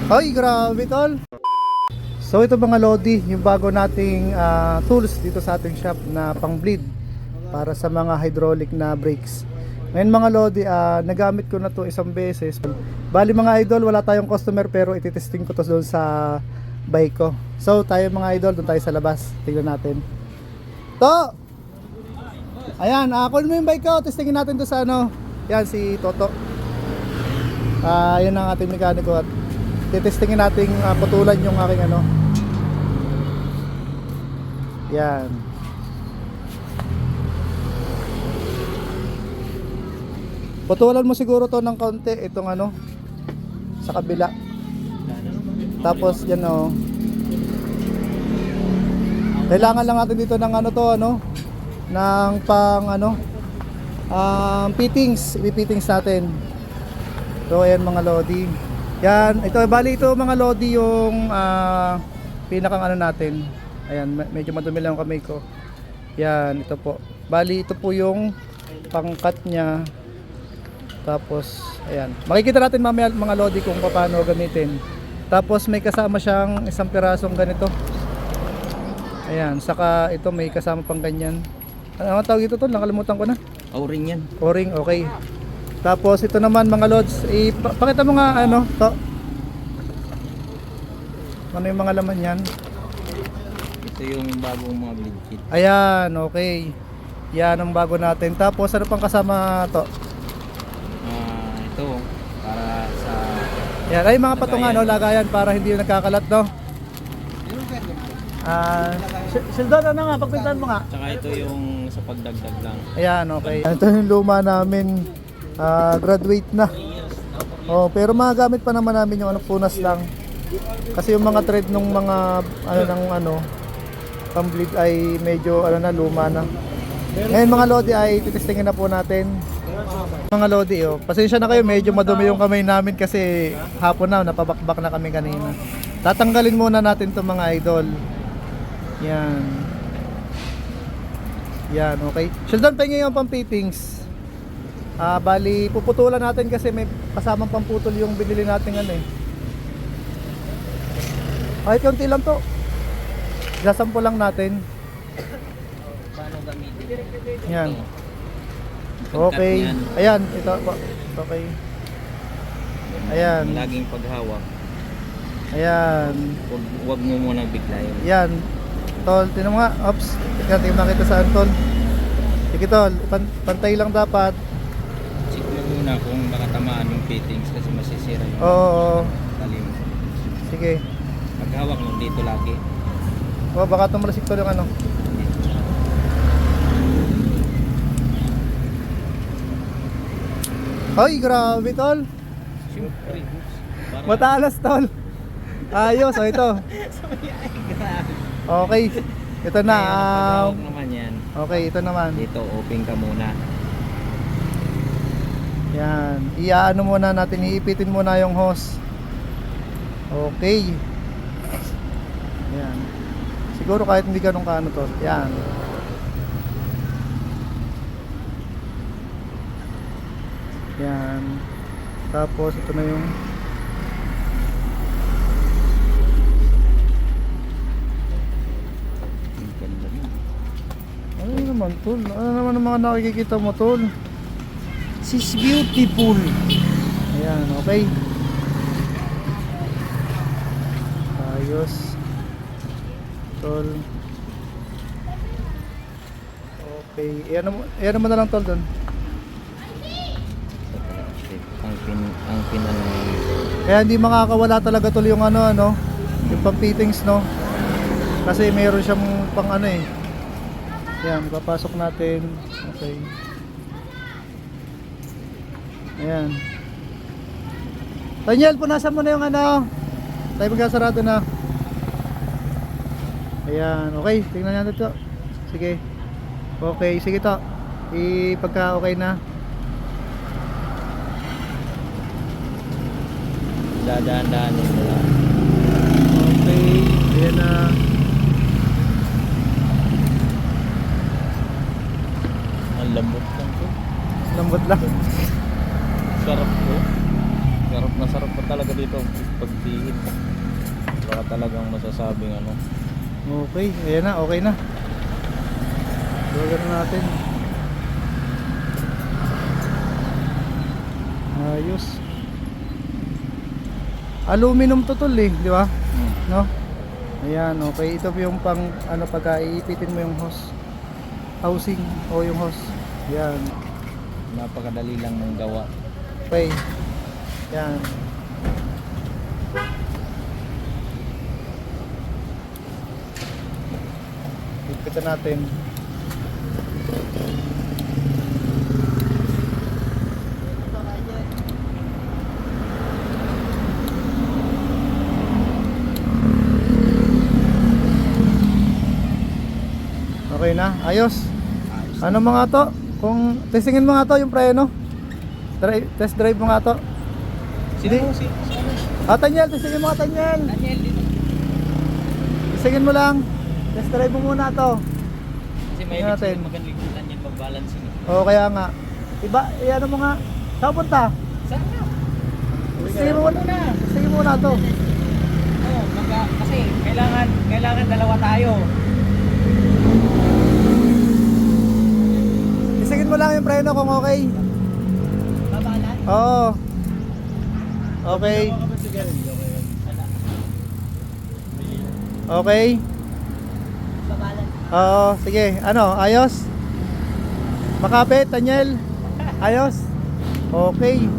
Ay, grabe tol. So ito mga Lodi, yung bago nating tools dito sa ating shop na pang bleed para sa mga hydraulic na brakes. Ngayon mga Lodi, nagamit ko na to isang beses. Bali mga idol, wala tayong customer pero ititesting ko to doon sa bike ko. So tayo mga idol, doon tayo sa labas. Tingnan natin. To! Ayan, kunin mo yung bike ko, testingin natin to sa ano. Yan si Toto. Yan ang ating mekaniko at titestingin natin putulan yung aking ano. Yan. Putulan mo siguro to ng kaunti itong ano sa kabila. Tapos yan oh. Kailangan lang natin dito ng ano to ano ng pang ano fittings, i-fittings natin. So ayan mga Lodi. Yan, ito bali ito mga Lodi yung pinakang ano natin. Ayan, medyo madumi lang ang kamay ko. Yan, ito po. Bali ito po yung pangkat niya. Tapos ayan. Makikita natin mamaya mga Lodi kung paano gamitin. Tapos may kasama siyang isang pirasong ganito. Ayan, saka ito may kasama pang ganyan. Ano tawag ito to? Nakalimutan ko na. O-ring yan. O-ring, okay. Tapos ito naman mga Lods, pakita mo nga ano to. Ano yung mga laman yan? Ito yung bagong mga bleed kit. Ayan, okay. Yan ang bago natin. Tapos ano pang kasama to? Ito para sa Yan, ay mga patungan no, lagayan para hindi nagkakalat no. Sheldon, ano nga, pagpintahan mo nga. Tsaka ito yung sa pagdagdag lang. Ayan, okay. Ito yung luma namin, graduate na. Oh, pero magagamit pa naman namin yung ano, punas lang. Kasi yung mga thread nung mga ano ng ano, pang bleed ay medyo ano na luma na. Ngayon mga Lodi ay titestingin na po natin. Mga Lodi, oh, pasensya na kayo, medyo madumi yung kamay namin kasi hapon na, napabakbak na kami kanina. Tatanggalin muna natin to mga idol. Yan. Yan, okay. Sheldon, pahingin yung pang-fittings. Bali, puputulan natin kasi may kasamang pamputol yung binili natin ano eh. Kahit konti lang to. Sasampo lang natin. Paano gamitin? Yan. Pagkat Okay. yan, Ayan, ito. Okay. Ayan. laging paghawak. Ayan. Huwag mo muna biglayin. Yan. Tol, tinan mo nga. Ops. Tingnan makita saan tol. Sige tol, pantay lang dapat. Check mo muna kung nakatamaan yung fittings kasi masisira yung Oo. talim. Sige. Paghawak mo dito lagi. Baka tumulasik tol yung ano. Ay, grabe tol. Siyempre. Matalas tol. Ayos, oh ito. Okay. Ito na. Paghawak naman yan. Okay, ito naman. Dito, open ka muna. Yan. Iaano muna natin, iipitin muna yung hose. Okay. Yan. Siguro kahit hindi ganun kaano to. Yan. Yan. Tapos ito na yung Ang ganda mo. ano naman tol? Ano naman ang mga nakikita mo tol? She's beautiful. Ayan, okay. Ayos. Tol. Okay. Ayan mo na lang tol doon. Ang pinano. Kaya hindi makakawala talaga tol yung ano, yung pang-fittings no. Kasi meron siyang pang ano eh. Ayan, papasok natin. Okay. Ayan. Daniel, punasan mo na yung ano. Tayo magkasarado na. Ayan, okay. Tingnan natin to. Sige. Okay, sige to. Pagka okay na. Dadaan-daanin mo lang. Okay. Ayan na. Ang lambot lang to. Lambot lang. Sarap to. Sarap na masarap pa talaga dito pagpihit. Wala ka talagang masasabing ano. Okay, ayan na, okay na. Gawin na natin. Ayos. Aluminum to tol eh, di ba? No? Ayan, okay. Ito yung pang ano pagka iipitin mo yung hose. Housing o yung hose. Ayan. Napakadali lang ng gawa. Okay. Ayan. Ipitan natin. Okay na, ayos. Ano mga to? Kung testingin mo nga to yung preno. Test drive mo nga to. Sino? Si Tanyel, testingin mo nga Tanyel. Daniel dito. Testingin mo lang. Test drive mo muna to. Kasi may Tingnan natin. magaling Daniel pag-balancing. Oo, kaya nga. Iba, ano mo nga. Saan punta? Saan ka? Testingin mo muna. Testingin mo muna to. Oo, kasi kailangan dalawa tayo. Testingin mo lang yung preno kung okay. Babalan? Oo. Okay. Okay. Babalan. Oo, sige. Ano, ayos? Makapit, Daniel? Ayos? Okay.